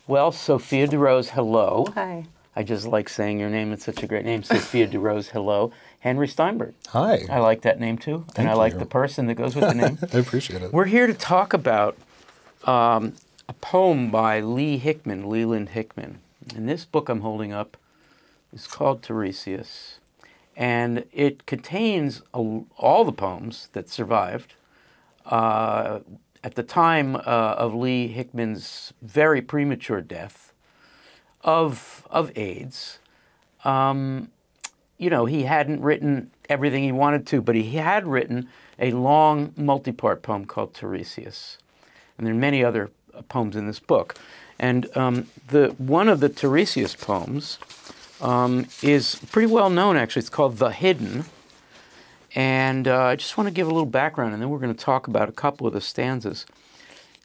Well, Sophia DeRose, hello. Hi. I just like saying your name. It's such a great name. Sophia DeRose, hello. Henry Steinberg. Hi. I like that name too. Thank I like you. the person that goes with the name. I appreciate it. We're here to talk about a poem by Lee Hickman, Leland Hickman. And this book I'm holding up is called Tiresias. And it contains all the poems that survived at the time of Lee Hickman's very premature death of AIDS. You know, he hadn't written everything he wanted to, but he had written a long multi-part poem called Tiresias. And there are many other poems in this book. And one of the Tiresias poems is pretty well known, actually. It's called The Hidden. And I just want to give a little background, and then we're going to talk about a couple of the stanzas.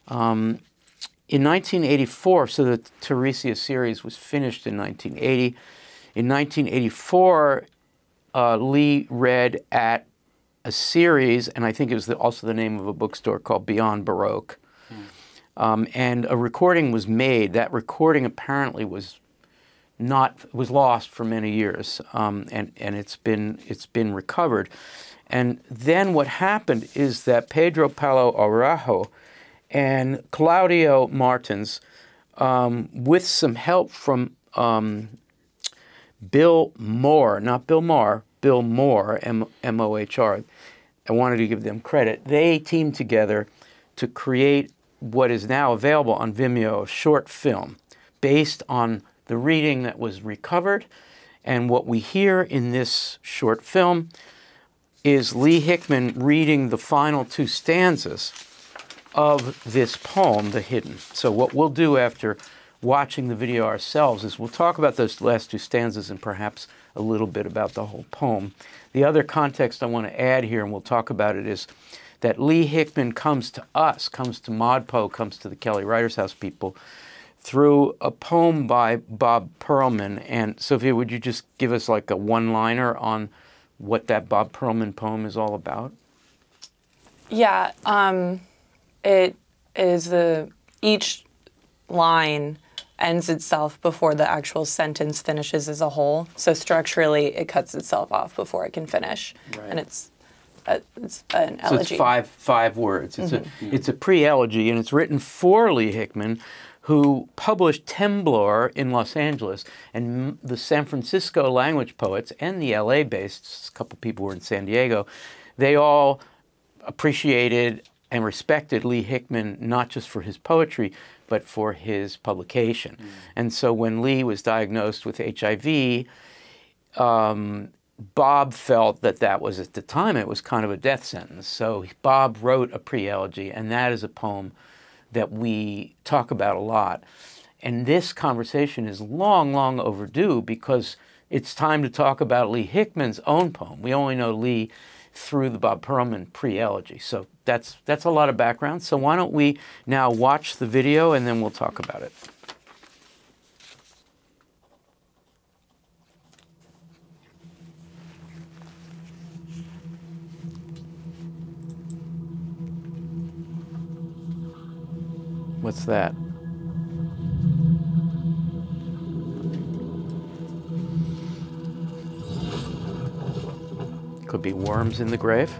In 1984, so the Tiresias series was finished in 1980. In 1984, Lee read at a series, and I think it was also the name of a bookstore, called Beyond Baroque. And a recording was made. That recording apparently was lost for many years, and it's been recovered. And then what happened is that Pedro Palo Araujo and Claudio Martins, with some help from Bill Mohr, not Bill Maher, Bill Mohr, M-O-H-R. I wanted to give them credit. They teamed together to create what is now available on Vimeo, a short film based on the reading that was recovered. And what we hear in this short film is Lee Hickman reading the final two stanzas of this poem, The Hidden. So what we'll do after watching the video ourselves is we'll talk about those last two stanzas and perhaps a little bit about the whole poem. The other context I want to add here, and we'll talk about it, is that Lee Hickman comes to us, comes to ModPo, comes to the Kelly Writers House people through a poem by Bob Perelman. And Sophia, would you just give us like a one-liner on what that Bob Perelman poem is all about? Yeah, it is each line ends itself before the actual sentence finishes as a whole. So structurally, it cuts itself off before it can finish. Right. And it's an elegy. So it's five words. It's a pre-elegy, and it's written for Lee Hickman, who published Temblor in Los Angeles, and the San Francisco language poets and the LA-based, a couple people were in San Diego, they all appreciated and respected Lee Hickman, not just for his poetry, but for his publication. And so when Lee was diagnosed with HIV, Bob felt that was, at the time, it was kind of a death sentence. So Bob wrote a pre-elegy, and that is a poem that we talk about a lot. And this conversation is long, long overdue because it's time to talk about Lee Hickman's own poem. We only know Lee through the Bob Perelman pre-elegy. So that's a lot of background. So why don't we now watch the video and then we'll talk about it. What's that? Could be worms in the grave.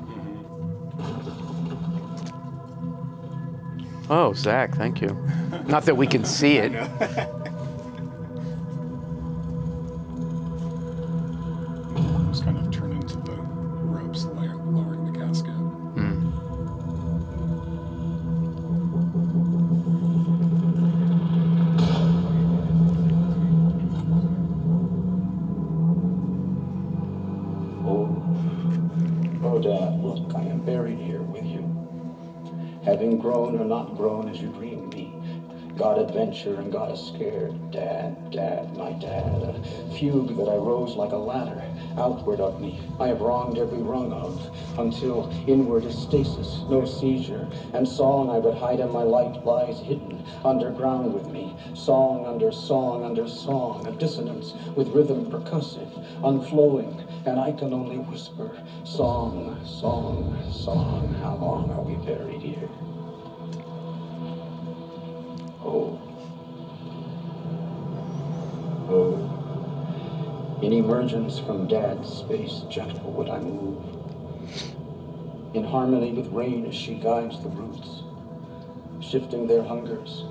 Oh, Zach, thank you. Not that we can see it. Just kind of turn into the ropes lowering the casket. Oh, Dad, look, I am buried here with you. Having grown or not grown as you dreamed me. Got adventure and got us scared. Dad, Dad, my dad. A fugue that I rose like a ladder. Outward of me, I have wronged every rung of. Until inward is stasis, no seizure. And song I would hide in my light lies hidden. Underground with me. Song under song under song. A dissonance with rhythm percussive. Unflowing. And I can only whisper, song, song, song, how long are we buried here? Oh, In emergence from Dad's space, gentle would I move. In harmony with rain as she guides the roots, shifting their hungers,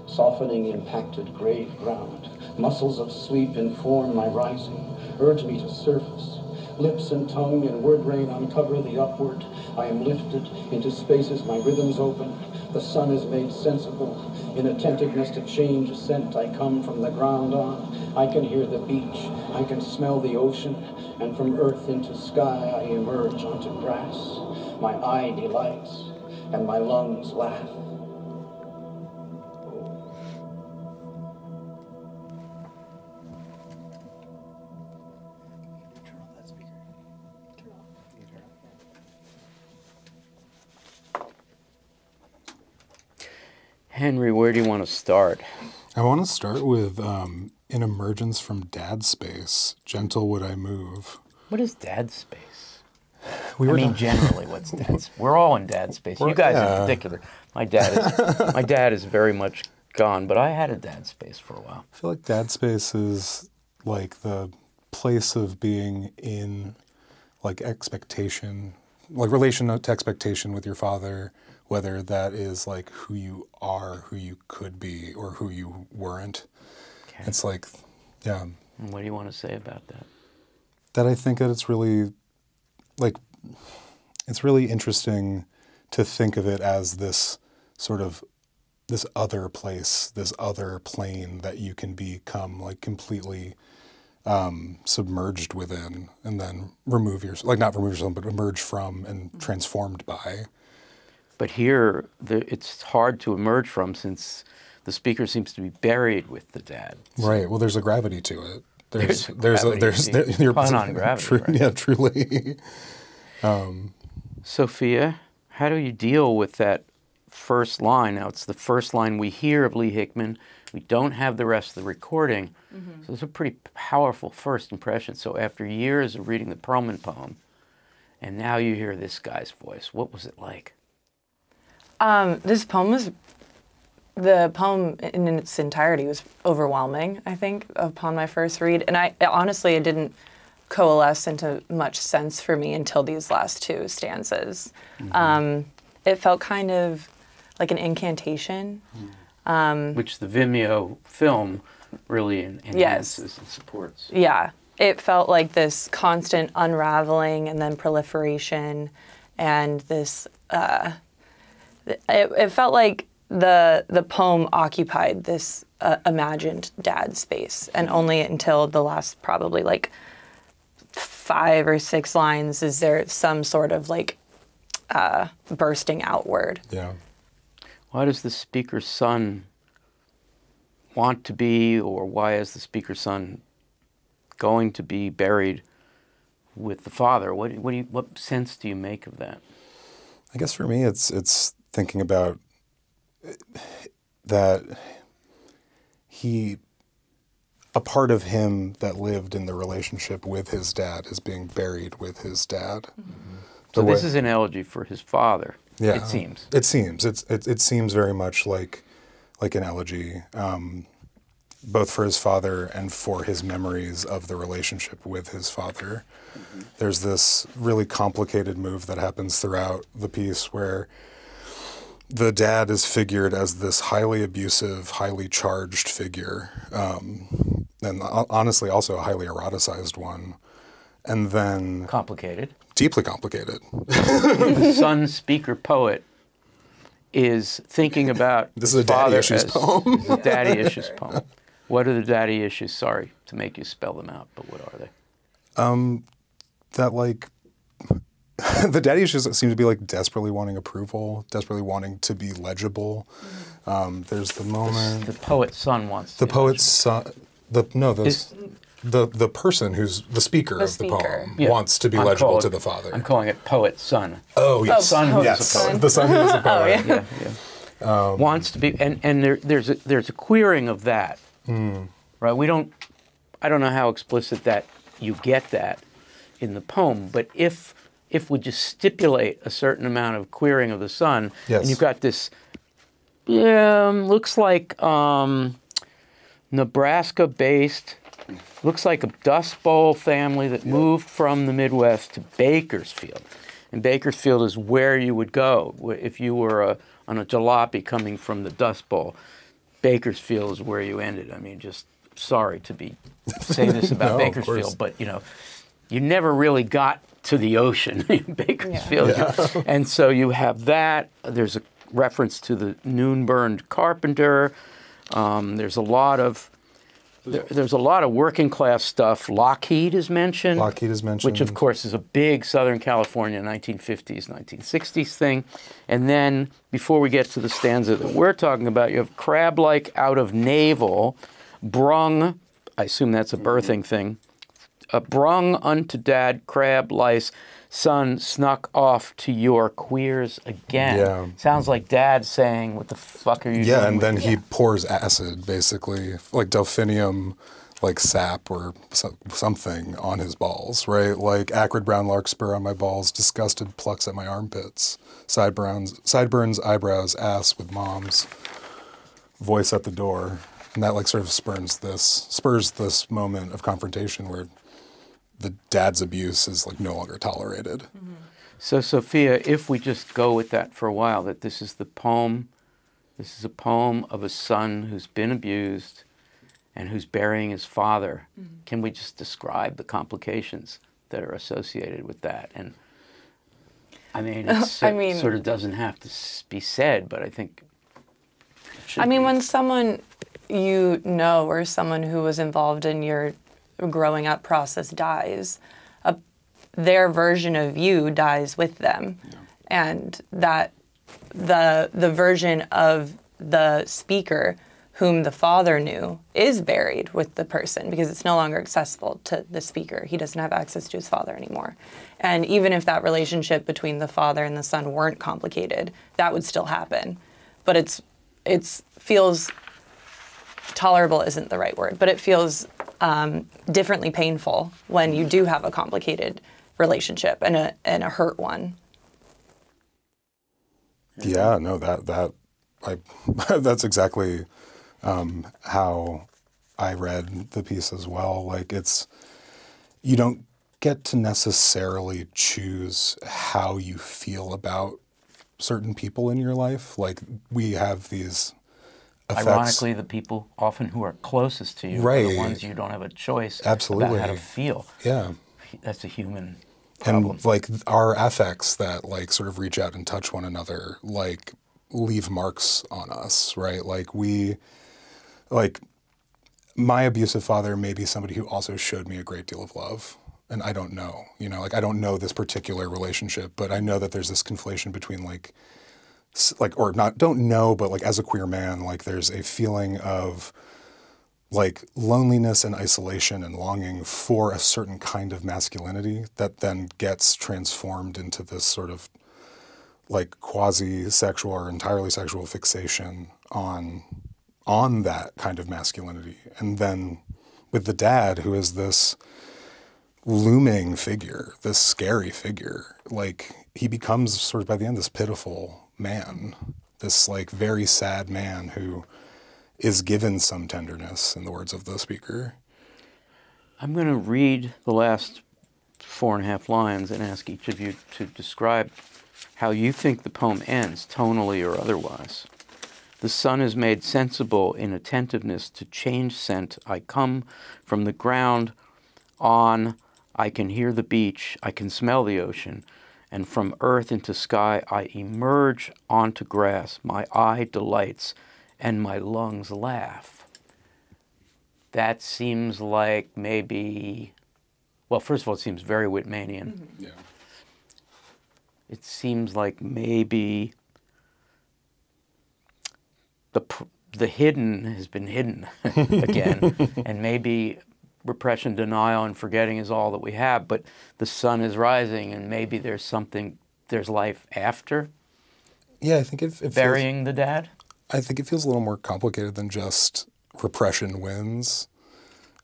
softening impacted grave ground. Muscles of sleep inform my rising, urge me to surface. Lips and tongue and word rain uncover the upward. I am lifted into spaces, my rhythms open. The sun is made sensible. In attentiveness to change ascent, I come from the ground on. I can hear the beach, I can smell the ocean, and from earth into sky I emerge onto grass. My eye delights, and my lungs laugh. Henry, where do you want to start? I want to start with in emergence from Dad's space, gentle would I move. What is Dad's space? We I were mean, talk- generally, what's Dad's? We're all in Dad's space. You guys in particular. My dad is very much gone, but I had a Dad space for a while. I feel like Dad's space is like the place of being in like expectation, like relation to expectation with your father, whether that is like who you are, who you could be, or who you weren't. Okay. It's like, yeah. And what do you want to say about that? That I think that it's really, like, it's really interesting to think of it as this sort of, this other place, this other plane that you can become like completely submerged within, and then remove yourself, like not remove yourself, but emerge from and transformed by. But here, it's hard to emerge from since the speaker seems to be buried with the dad. Right. Well, there's a gravity to it. There's a pun on gravity, right? Yeah, truly. Sophia, how do you deal with that first line? Now, it's the first line we hear of Lee Hickman. We don't have the rest of the recording. Mm-hmm. So it's a pretty powerful first impression. So after years of reading the Perlman poem, and now you hear this guy's voice, what was it like? This poem was, the poem in its entirety was overwhelming, I think, upon my first read. And honestly, it didn't coalesce into much sense for me until these last two stanzas. Mm-hmm. It felt kind of like an incantation. Which the Vimeo film really enhances and supports. Yeah. It felt like this constant unraveling and then proliferation, and this... It felt like the poem occupied this imagined dad space, and only until the last probably like 5 or 6 lines is there some sort of like bursting outward. Yeah. Why does the speaker's son want to be, or why is the speaker's son going to be buried with the father? What sense do you make of that? I guess for me, it's thinking about that a part of him that lived in the relationship with his dad is being buried with his dad. Mm-hmm. So this is an elegy for his father. Yeah, it seems. It seems. It seems very much like an elegy, both for his father and for his memories of the relationship with his father. Mm-hmm. There's this really complicated move that happens throughout the piece where the dad is figured as this highly abusive, highly charged figure, and honestly also a highly eroticized one. And then... Complicated. Deeply complicated. The son speaker poet is thinking about this is a daddy issues poem. A daddy issues poem. What are the daddy issues? Sorry to make you spell them out, but what are they? That like... The daddy issues seem to be like desperately wanting approval, desperately wanting to be legible. There's the moment... The poet's son wants to The be poet's legible. son... The person who's the speaker of the poem wants to be legible to the father. I'm calling it poet's son. Oh, yes. The son who's a poet. The son who's a poet. Yeah. Wants to be... And there's a queering of that. Right? I don't know how explicit that you get that in the poem, but if we just stipulate a certain amount of queering of the son, and you've got this, looks like Nebraska-based Looks like a Dust Bowl family that moved from the Midwest to Bakersfield. And Bakersfield is where you would go if you were on a jalopy coming from the Dust Bowl. Bakersfield is where you ended. I mean, just sorry to be saying this about No, of Bakersfield, course. but you never really got to the ocean in Bakersfield. Yeah. And so you have that. There's a reference to the noon-burned carpenter. There's a lot of working class stuff. Lockheed is mentioned. Lockheed is mentioned. Which, of course, is a big Southern California 1950s, 1960s thing. And then, before we get to the stanza that we're talking about, you have crab-like out of navel, brung, I assume that's a birthing thing, brung unto dad, crab, lice, son, snuck off to your queers again. Yeah. Sounds like dad saying, what the fuck are you doing? Yeah, and with then me?" he pours acid, basically, like delphinium, like sap or something on his balls, right? Like acrid brown larkspur on my balls, disgusted plucks at my armpits, sideburns, eyebrows, ass with mom's voice at the door. And that like sort of spurs this moment of confrontation where the dad's abuse is like no longer tolerated. Mm-hmm. So, Sophia, if we just go with that for a while, that this is a poem of a son who's been abused and who's burying his father, can we just describe the complications that are associated with that? And I mean, it sort of doesn't have to be said, but I think it should be. when someone or someone who was involved in your growing up process dies, their version of you dies with them. Yeah. And that the version of the speaker whom the father knew is buried with the person because it's no longer accessible to the speaker. He doesn't have access to his father anymore. And even if that relationship between the father and the son weren't complicated, that would still happen. But it feels tolerable isn't the right word, but it feels differently painful when you do have a complicated relationship and a hurt one. Yeah, no, that's exactly how I read the piece as well. Like you don't get to necessarily choose how you feel about certain people in your life. Like we have these effects. Ironically, the people often who are closest to you are the ones you don't have a choice Absolutely. about how to feel. Yeah. That's a human problem. And like our affects that like sort of reach out and touch one another, like leave marks on us, right? Like my abusive father may be somebody who also showed me a great deal of love. And I don't know, like I don't know this particular relationship, but I know that there's this conflation between don't know, but like as a queer man, like there's a feeling of like loneliness and isolation and longing for a certain kind of masculinity that then gets transformed into this sort of like quasi-sexual or entirely sexual fixation on that kind of masculinity. And then with the dad, who is this looming figure, this scary figure, like he becomes sort of by the end this pitiful man, this like very sad man who is given some tenderness, in the words of the speaker. I'm going to read the last 4.5 lines and ask each of you to describe how you think the poem ends, tonally or otherwise. The sun is made sensible in attentiveness to change scent. I come from the ground on, I can hear the beach, I can smell the ocean, and from earth into sky I emerge onto grass. My eye delights and my lungs laugh. That seems like maybe, well, first of all, it seems very Whitmanian. Mm-hmm. Yeah. It seems like maybe the hidden has been hidden again, and maybe repression, denial, and forgetting is all that we have, but the sun is rising, and maybe there's life after Yeah, I think it burying the dad. I think it feels a little more complicated than just repression wins.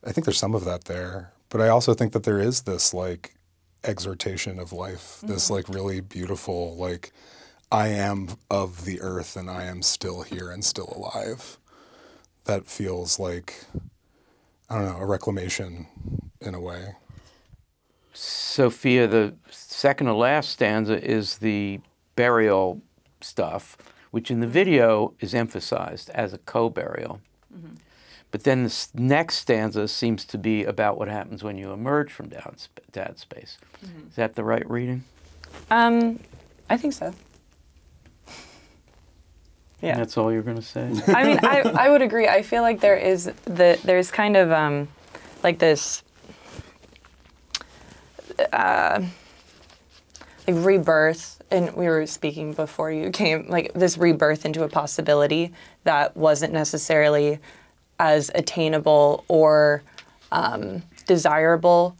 I think there's some of that there, but I also think that there is this like exhortation of life, this like really beautiful, like I am of the earth and I am still here and still alive. That feels like I don't know, a reclamation in a way. Sophia, the second to last stanza is the burial stuff, which in the video is emphasized as a co-burial. But then the next stanza seems to be about what happens when you emerge from dad's space. Is that the right reading? I think so. Yeah. And that's all you're going to say? I mean, I would agree. I feel like there's kind of like this like rebirth, and we were speaking before you came, like this rebirth into a possibility that wasn't necessarily as attainable or desirable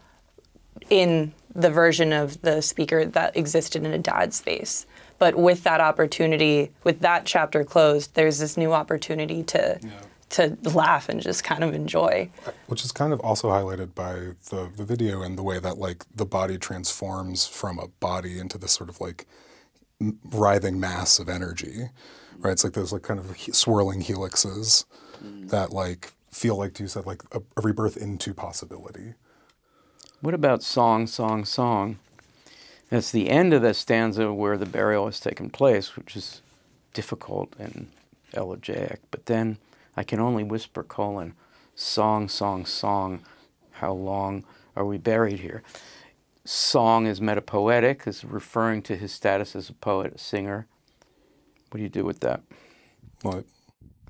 in the version of the speaker that existed in a dad space. But with that opportunity, with that chapter closed, there's this new opportunity to laugh and just kind of enjoy. Which is kind of also highlighted by the video and the way that like the body transforms from a body into this sort of like writhing mass of energy, right? It's like those like kind of swirling helixes that like feel like you said like a rebirth into possibility. What about song, song, song? That's the end of the stanza where the burial has taken place, which is difficult and elegiac. But then I can only whisper, song, song, song, how long are we buried here? Song is metapoetic, is referring to his status as a poet, a singer. What do you do with that? Well,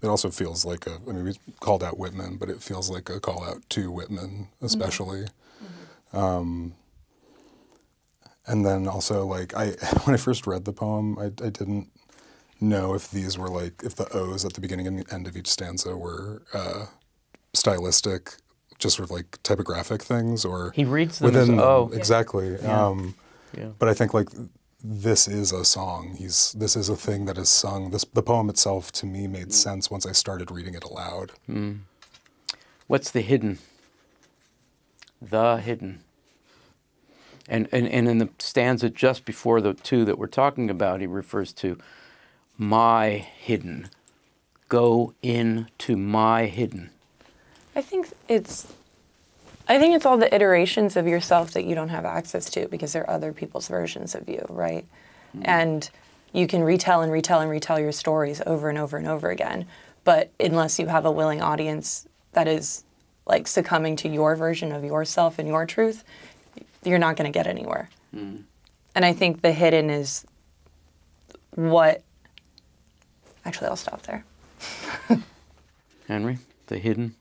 it also feels like I mean, we called out Whitman, but it feels like a call out to Whitman, especially. And then also, like, when I first read the poem, I didn't know if these were like, if the O's at the beginning and the end of each stanza were stylistic, just sort of like typographic things, or he reads them as O. Exactly. Yeah. But I think like this is a song. This is a thing that is sung. The poem itself to me made sense once I started reading it aloud. What's the hidden? The hidden. And in the stanza just before the two that we're talking about, he refers to my hidden. Go into my hidden. I think it's all the iterations of yourself that you don't have access to because they're other people's versions of you, right? And you can retell and retell and retell your stories over and over and over again. But unless you have a willing audience that is like succumbing to your version of yourself and your truth, you're not going to get anywhere. And I think the hidden is what... Actually, I'll stop there. Henry, the hidden?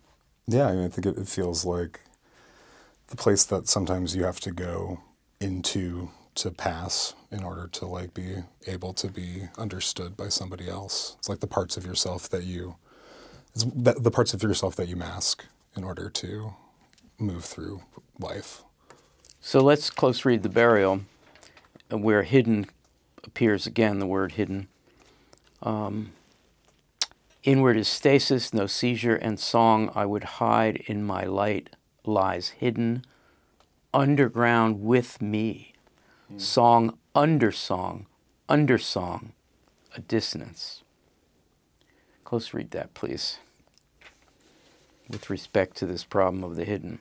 Yeah, I mean, I think it feels like the place that sometimes you have to go into to pass in order to like be able to be understood by somebody else. It's like the parts of yourself that the parts of yourself that you mask in order to move through life. So let's close read the burial, where hidden appears again, the word hidden. Inward is stasis, no seizure, and song I would hide in my light lies hidden, underground with me. Song, undersong, undersong, a dissonance. Close read that, please, with respect to this problem of the hidden.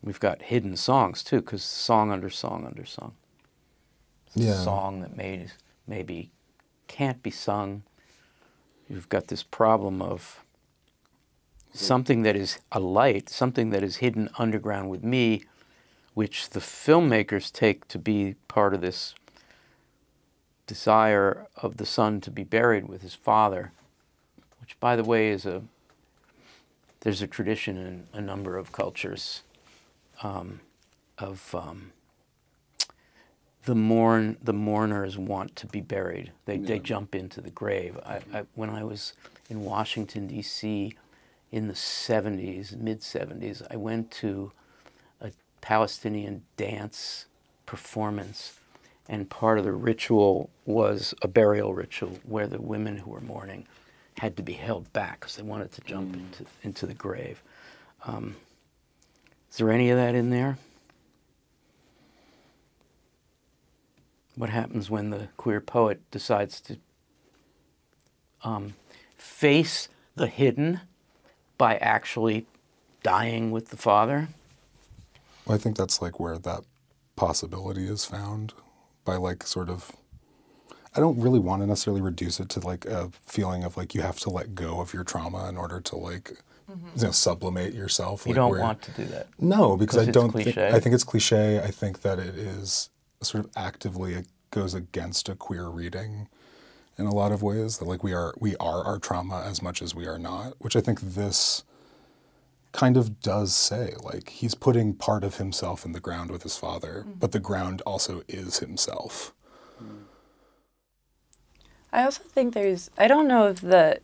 We've got hidden songs, too, because song under song under song. It's a song that maybe can't be sung. You've got this problem of something that is a light, something that is hidden underground with me, which the filmmakers take to be part of this desire of the son to be buried with his father, which, by the way, there's a tradition in a number of cultures the mourners want to be buried. They jump into the grave. When I was in Washington, D.C. in the 70s, mid-70s, I went to a Palestinian dance performance, and part of the ritual was a burial ritual where the women who were mourning had to be held back because they wanted to jump into the grave. Is there any of that in there? What happens when the queer poet decides to face the hidden by actually dying with the father? Well, I think that's like where that possibility is found by like sort of, I don't really want to necessarily reduce it to like a feeling of like you have to let go of your trauma in order to like, sublimate yourself. You like don't want to do that. No, because I it's don't cliche? I think it's cliche. I think that it is sort of actively, it goes against a queer reading in a lot of ways, that like we are our trauma as much as we are not, which I think this kind of does say. Like he's putting part of himself in the ground with his father, but the ground also is himself. I also think I don't know if the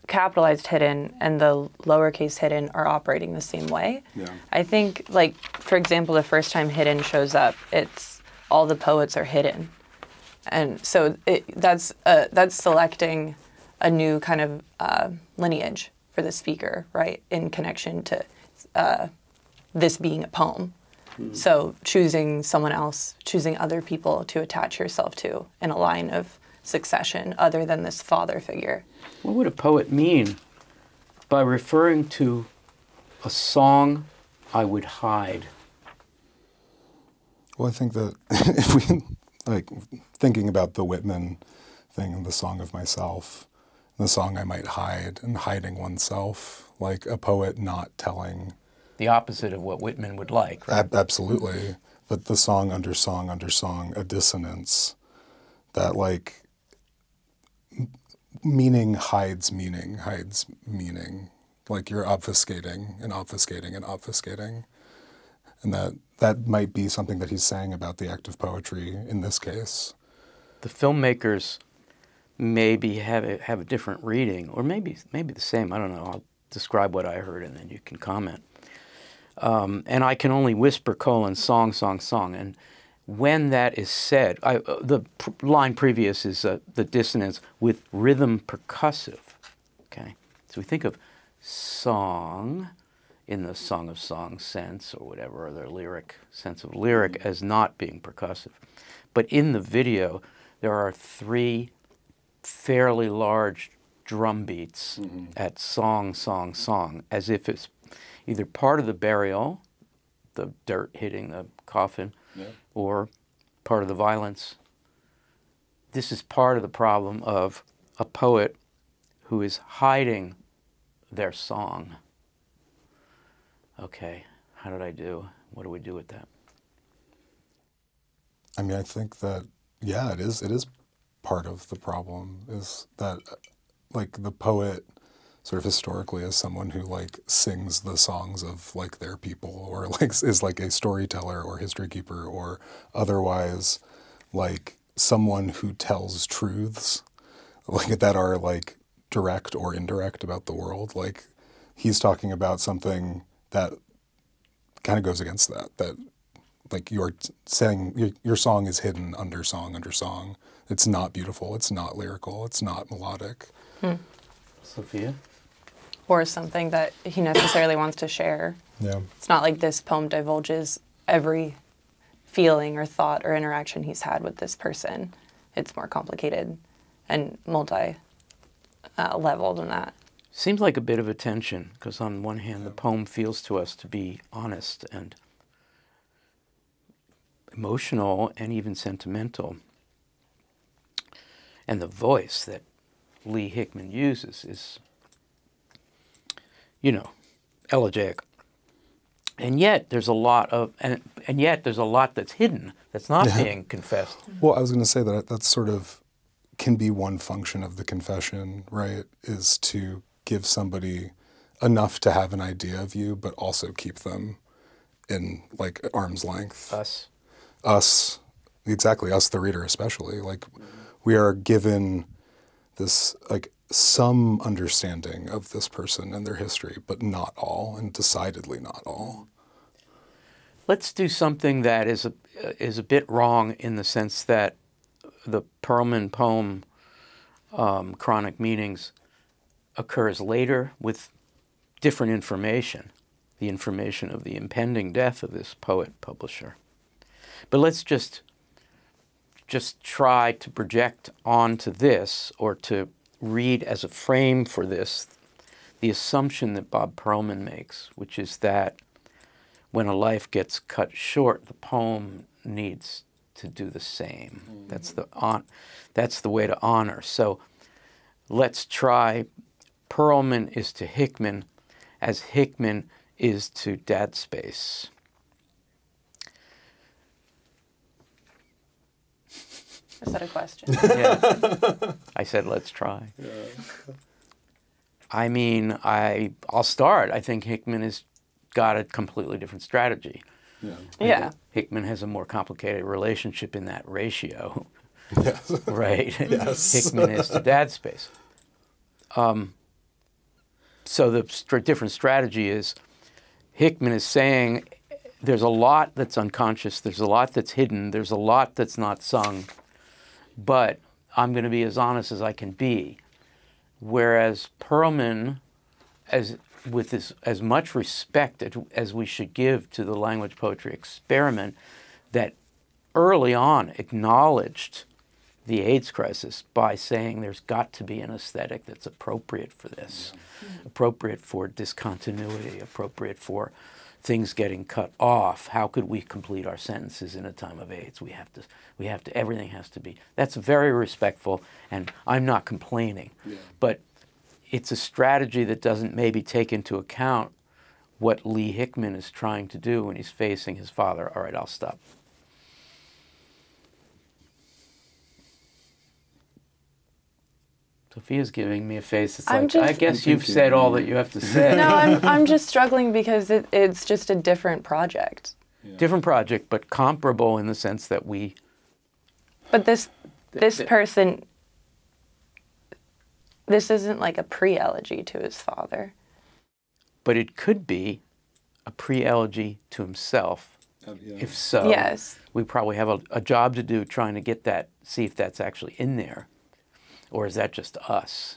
capitalized hidden and the lowercase hidden are operating the same way. Yeah. I think, like, for example, the first time hidden shows up, it's all the poets are hidden. And so that's selecting a new kind of lineage for the speaker, right, in connection to this being a poem. So choosing someone else, choosing other people to attach yourself to in a line of succession other than this father figure. What would a poet mean by referring to a song I would hide? Well, I think that if we, like, thinking about the Whitman thing and the Song of Myself, the song I might hide and hiding oneself, like a poet not telling. The opposite of what Whitman would like, right? Absolutely. But the song under song under song, a dissonance that like meaning hides meaning, hides meaning. Like you're obfuscating and obfuscating and obfuscating. And that might be something that he's saying about the act of poetry in this case. The filmmakers maybe have a different reading, or maybe the same. I don't know. I'll describe what I heard, and then you can comment. And I can only whisper, song, song, song. And when that is said, the line previous is the dissonance with rhythm percussive. Okay, so we think of song in the Song of Songs sense, or whatever other lyric sense of lyric, as not being percussive. But in the video, there are 3 fairly large drum beats at song, song, song, as if it's either part of the burial, the dirt hitting the coffin, or part of the violence. This is part of the problem of a poet who is hiding their song. Okay, how did I do? What do we do with that? I mean, I think that, yeah, it is part of the problem, is that like the poet sort of historically as someone who like sings the songs of like their people, or like is like a storyteller or history keeper, or otherwise like someone who tells truths like that are like direct or indirect about the world. Like he's talking about something that kind of goes against that like you're saying your song is hidden under song under song. It's not beautiful, it's not lyrical, it's not melodic. Sophia? Or something that he necessarily wants to share. Yeah. It's not like this poem divulges every feeling or thought or interaction he's had with this person. It's more complicated and multi-level than that. Seems like a bit of a tension, because on one hand, the poem feels to us to be honest and emotional and even sentimental. And the voice that Lee Hickman uses is, elegiac. And yet there's a lot of, and yet there's a lot that's hidden, that's not being confessed. Well, I was going to say that that's sort of can be one function of the confession, right? Is to give somebody enough to have an idea of you, but also keep them in like arm's length. Us, exactly, us, the reader especially. Like we are given this like some understanding of this person and their history, but not all, and decidedly not all. Let's do something that is a bit wrong, in the sense that the Perlman poem, Chronic Meanings, occurs later with different information, the information of the impending death of this poet-publisher. But let's just try to project onto this, or to read as a frame for this the assumption that Bob Perlman makes, which is that when a life gets cut short, the poem needs to do the same. That's the way to honor. So let's try. Perlman is to Hickman as Hickman is to Dad Space. Is that a question? Yeah. I said, let's try. Yeah. I mean, I'll start. I think Hickman has got a completely different strategy. Yeah. Yeah. Hickman has a more complicated relationship in that ratio. Yes. Right? Yes. Hickman is to Dad Space. So the different strategy is Hickman is saying there's a lot that's unconscious, there's a lot that's hidden, there's a lot that's not sung, but I'm going to be as honest as I can be. Whereas Perlman, with as much respect as we should give to the language poetry experiment, that early on acknowledged the AIDS crisis by saying there's got to be an aesthetic that's appropriate for this, appropriate for discontinuity, appropriate for things getting cut off. How could we complete our sentences in a time of AIDS? We have to, everything has to be. That's very respectful, and I'm not complaining. Yeah. But it's a strategy that doesn't maybe take into account what Lee Hickman is trying to do when he's facing his father. All right, I'll stop. Sophia's giving me a face. It's like, I guess you've said all that you have to say. No, I'm just struggling because it's just a different project. Yeah. Different project, but comparable in the sense that we... But this person, this isn't like a pre-elegy to his father. But it could be a pre-elegy to himself. Yeah. If so, yes. We probably have a job to do trying to get that, see if that's actually in there. Or is that just us?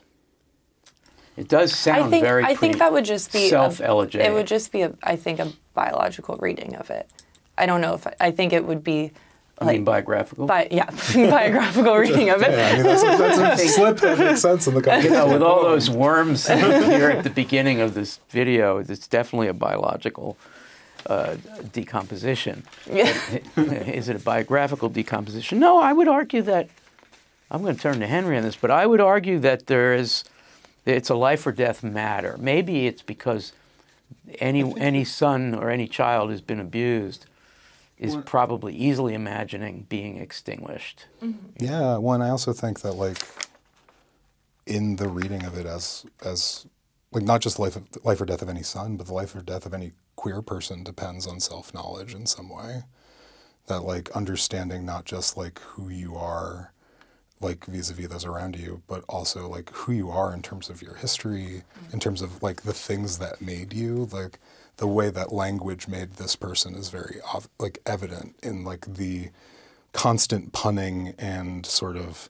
It does sound very I think that would just be self-elegiac. It would just be, I think, a biological reading of it. I don't know if I think it would be like... You mean biographical? Biographical reading of it. Yeah, I mean, that's a slip that makes sense in the context. You know, with all those worms here at the beginning of this video, it's definitely a biological decomposition. Is it a biographical decomposition? No, I would argue that... I'm going to turn to Henry on this, but I would argue that it's a life or death matter. Maybe it's because any son or any child who's been abused is probably easily imagining being extinguished. Mm-hmm. Yeah, well, and I also think that, like, in the reading of it as like, not just life or death of any son, but the life or death of any queer person depends on self-knowledge in some way. That, like, understanding not just, like, who you are, like, vis-a-vis those around you, but also, like, who you are in terms of your history, in terms of, like, the things that made you, like, the way that language made this person is very, like, evident in, like, the constant punning and sort of,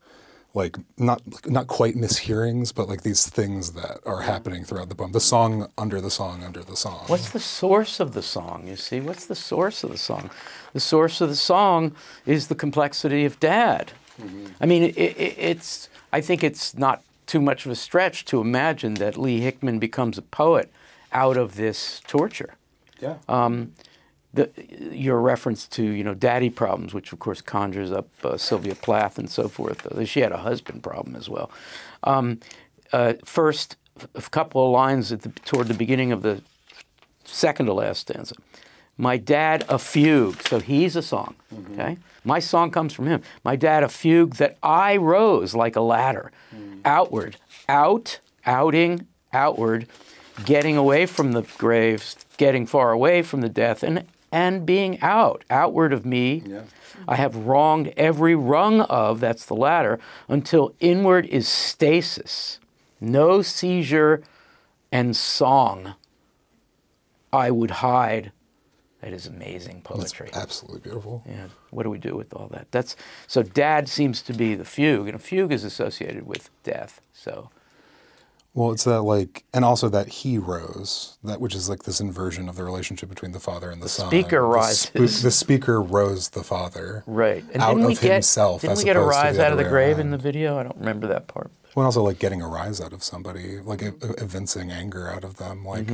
like, not quite mishearings, but, like, these things that are happening throughout the poem. The song under the song under the song. What's the source of the song, you see? What's the source of the song? The source of the song is the complexity of Dad. Mm-hmm. I mean, I think it's not too much of a stretch to imagine that Lee Hickman becomes a poet out of this torture. Yeah. Your reference to, you know, daddy problems, which of course conjures up Sylvia Plath and so forth. She had a husband problem as well. First, a couple of lines toward the beginning of the second to last stanza. My dad a fugue, so he's a song, okay? My song comes from him. My dad a fugue that I rose like a ladder, outward, outing, outward, getting away from the graves, getting far away from the death, and being outward of me. Yeah. I have wronged every rung of, that's the ladder, until inward is stasis, no seizure and song I would hide. That is amazing poetry. That's absolutely beautiful. Yeah. What do we do with all that? So Dad seems to be the fugue, and a fugue is associated with death. So, well, it's that, like, and also that he rose, which is like this inversion of the relationship between the father and the son. Speaker rises. The speaker rose the father. Right. And out of himself. Didn't we get a rise out of the grave in the video? I don't remember that part. Well, also like getting a rise out of somebody, like evincing anger out of them, like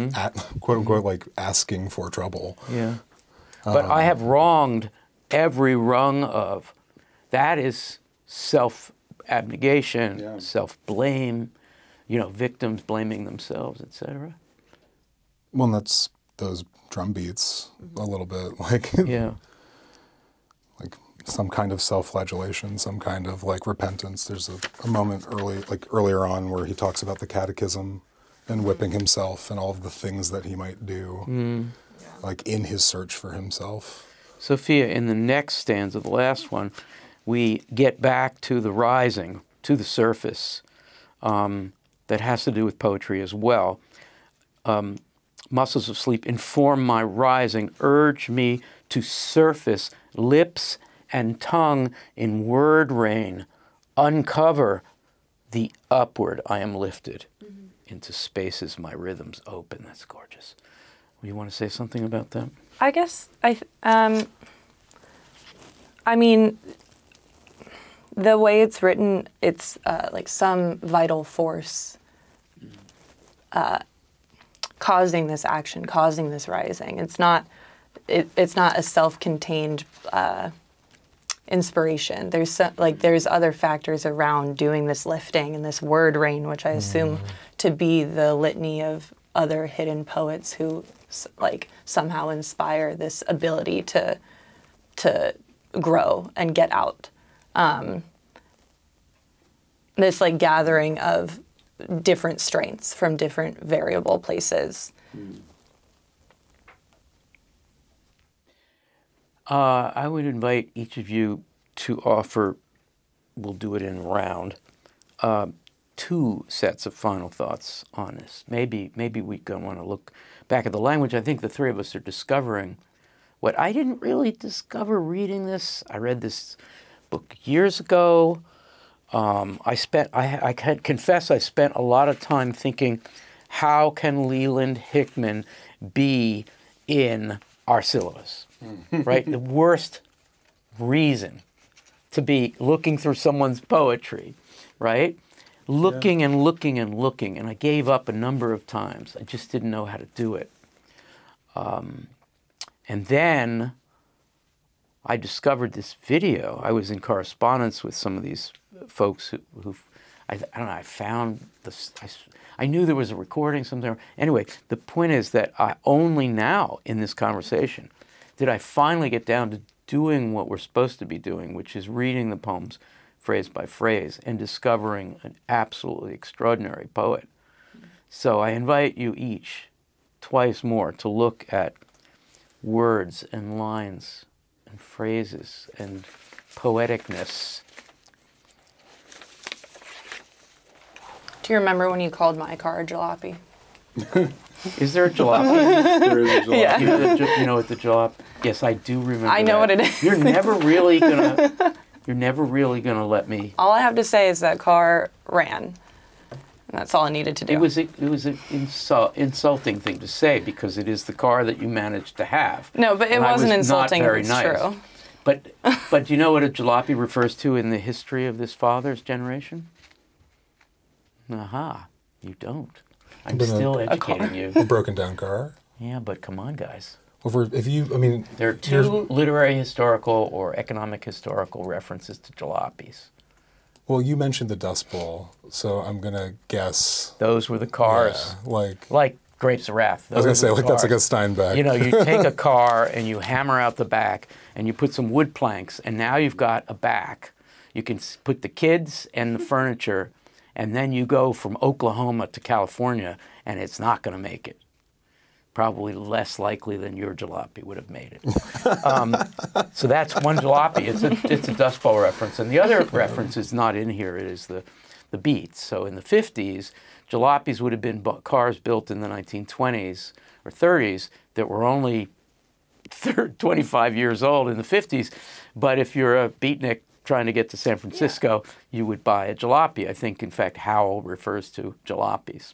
quote unquote, like asking for trouble. Yeah. But I have wronged every rung of. That is self-abnegation, self-blame, victims blaming themselves, etc. Well, and that's those drum beats a little bit, like like some kind of self-flagellation, some kind of like repentance. There's a moment earlier on where he talks about the catechism and whipping himself and all of the things that he might do, like in his search for himself. Sophia, in the next stanza, the last one, we get back to the rising, to the surface, that has to do with poetry as well. Muscles of sleep inform my rising, urge me to surface, lips and tongue in word rain, uncover the upward I am lifted, into spaces my rhythms open. That's gorgeous. You want to say something about that? I guess I mean, the way it's written, it's like some vital force causing this action, causing this rising. It's not a self-contained inspiration. There's other factors around doing this lifting and this word rain, which I assume to be the litany of other hidden poets who like somehow inspire this ability to grow and get out. This like gathering of different strengths from different variable places. I would invite each of you to offer, we'll do it in a round, 2 sets of final thoughts on this. Maybe we can want to look back at the language. I think the 3 of us are discovering what I didn't really discover reading this. I read this book years ago. I confess I spent a lot of time thinking, how can Leland Hickman be in our syllabus, right? The worst reason to be looking through someone's poetry, right? Looking and looking and looking, and I gave up a number of times. I just didn't know how to do it. And then I discovered this video. I was in correspondence with some of these folks who I don't know, I found this, I knew there was a recording somewhere. Anyway, the point is that I only now in this conversation did I finally get down to doing what we're supposed to be doing, which is reading the poems phrase by phrase and discovering an absolutely extraordinary poet. So I invite you each twice more to look at words and lines and phrases and poeticness. Do you remember when you called my car a jalopy? Is there a jalopy? There is a jalopy. Yeah. You know what the jalopy? Yes, I do remember. I know that. what it is. You're never really gonna let me. All I have to say is that car ran. And that's all I needed to do. It was an insulting thing to say because it is the car that you managed to have. No, but it And I wasn't was insulting. Not very It's nice. true. But do you know what a jalopy refers to in the history of this father's generation? Aha, you don't. I'm still educating you. A broken down car. Yeah, but come on, guys. Well, There are 2 literary historical or economic historical references to jalopies. Well, you mentioned the Dust Bowl, so I'm gonna guess. Those were the cars. Yeah, like Grapes of Wrath. I was gonna say, like that's like a Steinbeck. You know, you take a car and you hammer out the back and you put some wood planks, and now you've got a back. You can put the kids and the furniture, and then you go from Oklahoma to California, and it's not going to make it. Probably less likely than your jalopy would have made it. So that's one jalopy. It's a Dust Bowl reference. And the other reference is not in here. It is the Beats. So in the 50s, jalopies would have been cars built in the 1920s or 30s that were only 25 years old in the 50s. But if you're a beatnik trying to get to San Francisco, you would buy a jalopy. I think, in fact, Howell refers to jalopies,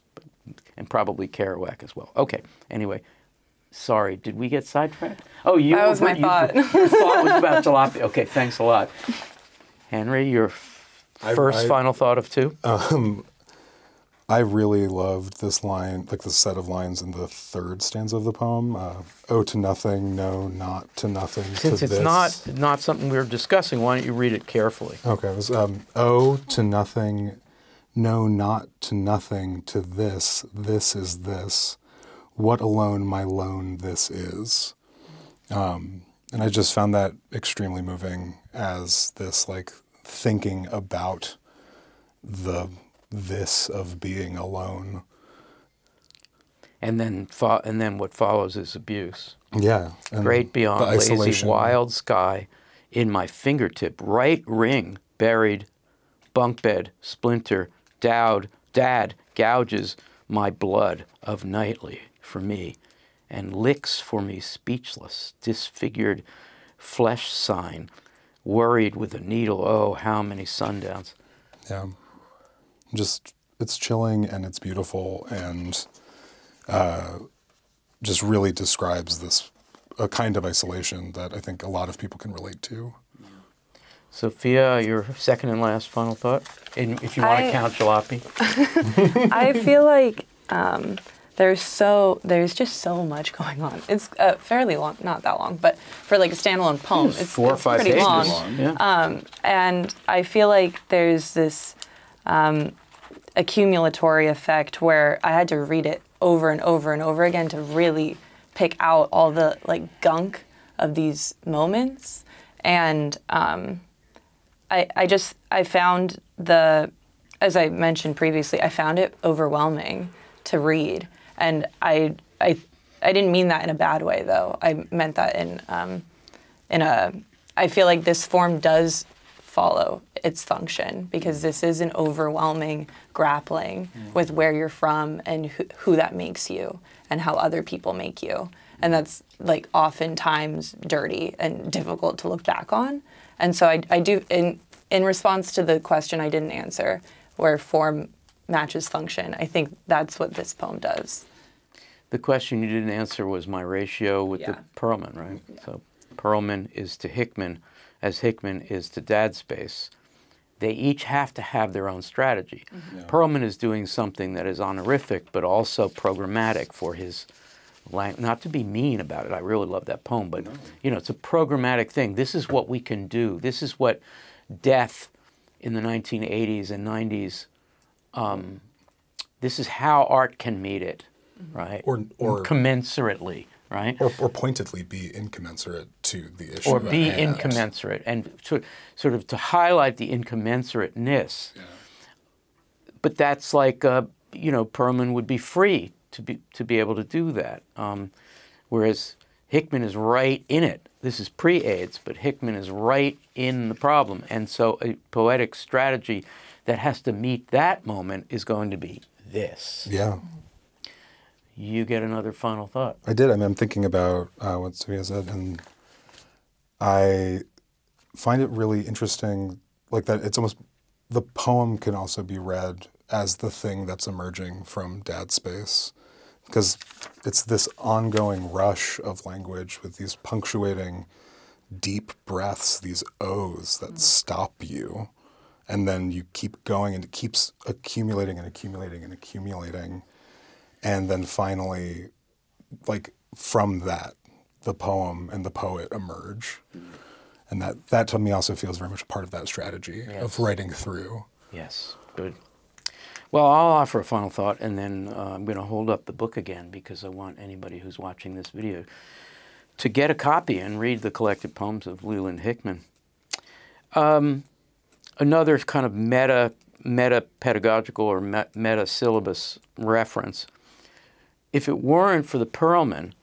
and probably Kerouac as well. Okay, anyway, sorry, did we get sidetracked? Oh, That was my thought. Your thought was about jalopy. Okay, thanks a lot. Henry, your First final thought of two? I really loved this line, like the set of lines in the third stanza of the poem. Oh, to nothing, no, not to nothing, Since to it's this. not something we were discussing, why don't you read it carefully? Okay, it was, oh, to nothing, no, not to nothing, to this is this. What alone my lone this is. And I just found that extremely moving as this, like, thinking about the this of being alone. And then what follows is abuse. Yeah. And Great beyond the lazy isolation. wild sky, in my fingertip, right ring, buried, bunk bed, splinter, dad, gouges my blood of nightly for me, and licks for me speechless, disfigured flesh sign, worried with a needle, oh, how many sundowns. Yeah. Just, it's chilling and it's beautiful and just really describes this, a kind of isolation that I think a lot of people can relate to. Yeah. Sophia, your second and last final thought, if you want to count jalopy. I feel like there's just so much going on. It's fairly long, not that long, but for like a standalone poem, it's 4 or 5 pretty pages. long. Yeah. And I feel like there's this accumulatory effect where I had to read it over and over and over again to really pick out all the like gunk of these moments. And I found as I mentioned previously, I found it overwhelming to read. And I didn't mean that in a bad way, though. I meant that I feel like this form does follow its function because this is an overwhelming grappling with where you're from and who that makes you and how other people make you. And that's like oftentimes dirty and difficult to look back on. And so I do, in response to the question I didn't answer, where form matches function, I think that's what this poem does. The question you didn't answer was my ratio with the Yeah. Perlman, right? Yeah. So Perlman is to Hickman as Hickman is to Dad Space. They each have to have their own strategy. Mm-hmm. Yeah. Perlman is doing something that is honorific, but also programmatic for his not to be mean about it. I really love that poem, but it's a programmatic thing. This is what we can do. This is what death in the 1980s and 90s, this is how art can meet it, right? Or commensurately, right? Or pointedly be incommensurate to the issue. Or be at hand. incommensurate, and sort of to highlight the incommensurateness. Yeah. But that's like, Perlman would be free to be able to do that. Whereas Hickman is right in it. This is pre-AIDS, but Hickman is right in the problem. And so a poetic strategy that has to meet that moment is going to be this. Yeah. You get another final thought. I did. I mean, I'm thinking about what Sophia said, and I find it really interesting, like that it's almost, the poem can also be read as the thing that's emerging from Dad Space, because it's this ongoing rush of language with these punctuating deep breaths, these O's that stop you, and then you keep going, and it keeps accumulating and accumulating and accumulating. And then finally, like, from that, the poem and the poet emerge. And that to me also feels very much part of that strategy of writing through. Yes, good. Well, I'll offer a final thought, and then I'm going to hold up the book again because I want anybody who's watching this video to get a copy and read the collected poems of Leland Hickman. Another kind of meta-pedagogical or meta-syllabus reference. If it weren't for the Perlman,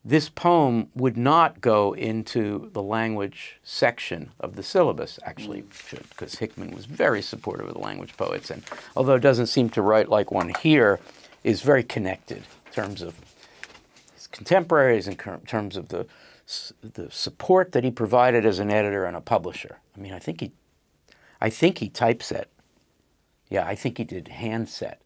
this poem would not go into the language section of the syllabus, actually should, because Hickman was very supportive of the language poets, and although it doesn't seem to write like one here, is very connected in terms of his contemporaries, in terms of the support that he provided as an editor and a publisher. I mean, I think he typeset. Yeah, I think he did handset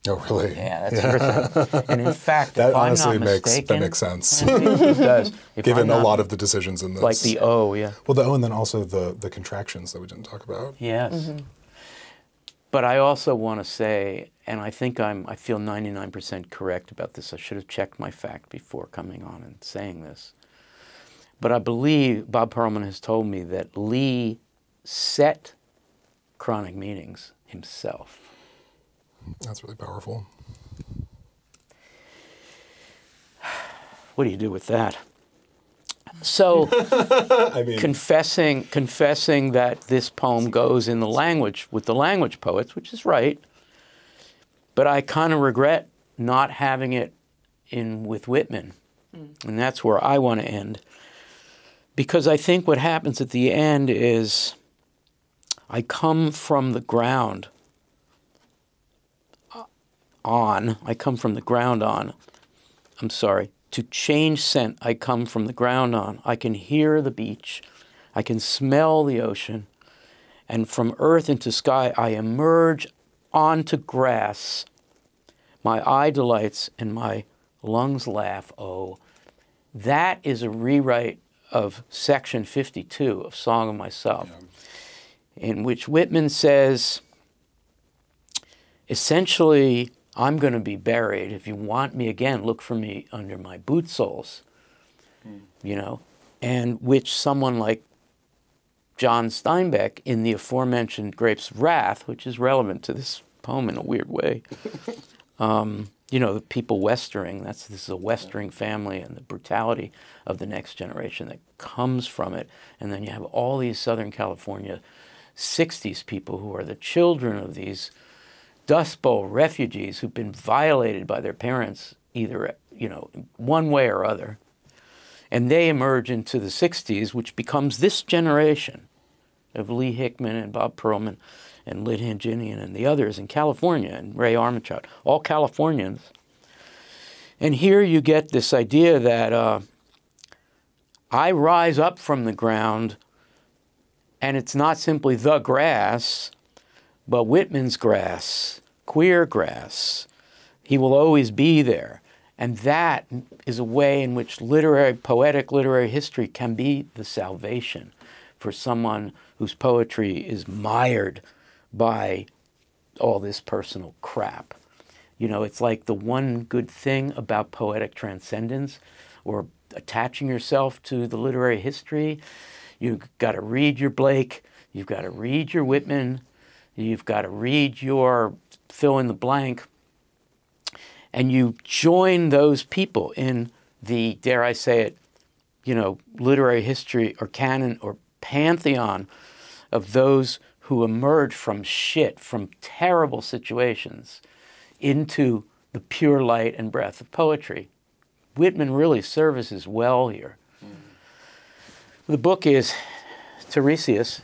Oh, really? Yeah, that's her thing. And in fact, That if I'm honestly not makes mistaken, sense. it does. If Given I'm a not- lot of the decisions in this. like the O, yeah. Well, the O, and then also the contractions that we didn't talk about. Yes. But I also want to say, and I think I feel 99% correct about this. I should have checked my fact before coming on and saying this. But I believe Bob Perlman has told me that Lee set chronic meanings himself. That's really powerful. What do you do with that? So, I mean, confessing that this poem goes in the language with the language poets, which is right, but I kind of regret not having it in with Whitman, and that's where I want to end, because I think what happens at the end is I come from the ground on. I'm sorry. To change scent, I come from the ground on. I can hear the beach. I can smell the ocean. And from earth into sky, I emerge onto grass. My eye delights and my lungs laugh. Oh, that is a rewrite of section 52 of Song of Myself, in which Whitman says, essentially, I'm going to be buried. If you want me again, look for me under my boot soles, you know, and which someone like John Steinbeck in the aforementioned Grapes of Wrath, which is relevant to this poem in a weird way, you know, the people westering, this is a westering family and the brutality of the next generation that comes from it. And then you have all these Southern California 60s people who are the children of these Dust Bowl refugees who've been violated by their parents, either, you know, one way or other. And they emerge into the 60s, which becomes this generation of Lee Hickman and Bob Perlman and Lyd Hanginian and the others in California, and Ray Armantrout, all Californians. And here you get this idea that I rise up from the ground, and it's not simply the grass, but Whitman's grass, queer grass. He will always be there. And that is a way in which poetic literary history can be the salvation for someone whose poetry is mired by all this personal crap. You know, it's like the one good thing about poetic transcendence or attaching yourself to the literary history. You've got to read your Blake, you've got to read your Whitman, you've got to read your fill in the blank, and you join those people in the, dare I say it, you know, literary history or canon or pantheon of those who emerge from shit, from terrible situations, into the pure light and breath of poetry. Whitman really services well here. The book is Tiresias,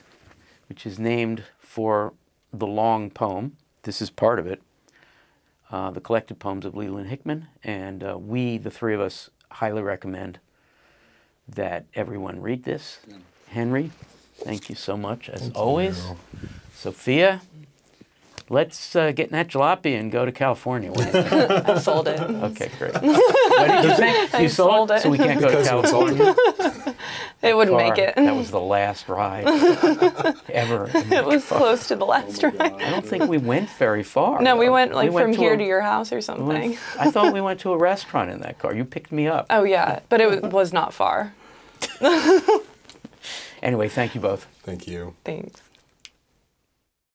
which is named for the long poem. This is part of it. The collected poems of Leland Hickman, and we, the three of us, highly recommend that everyone read this. Yeah. Henry, thank you so much, as always. Sophia, let's get in that jalopy and go to California. I sold it. Okay, great. What did you think? You sold it? So we can't go to California? It wouldn't make it. That was the last ride ever. It was close to the last ride. I don't think we went very far. No, though. we went like from here to to your house or something. I thought we went to a restaurant in that car. You picked me up. Oh yeah, but it was not far. Anyway, thank you both. Thank you. Thanks.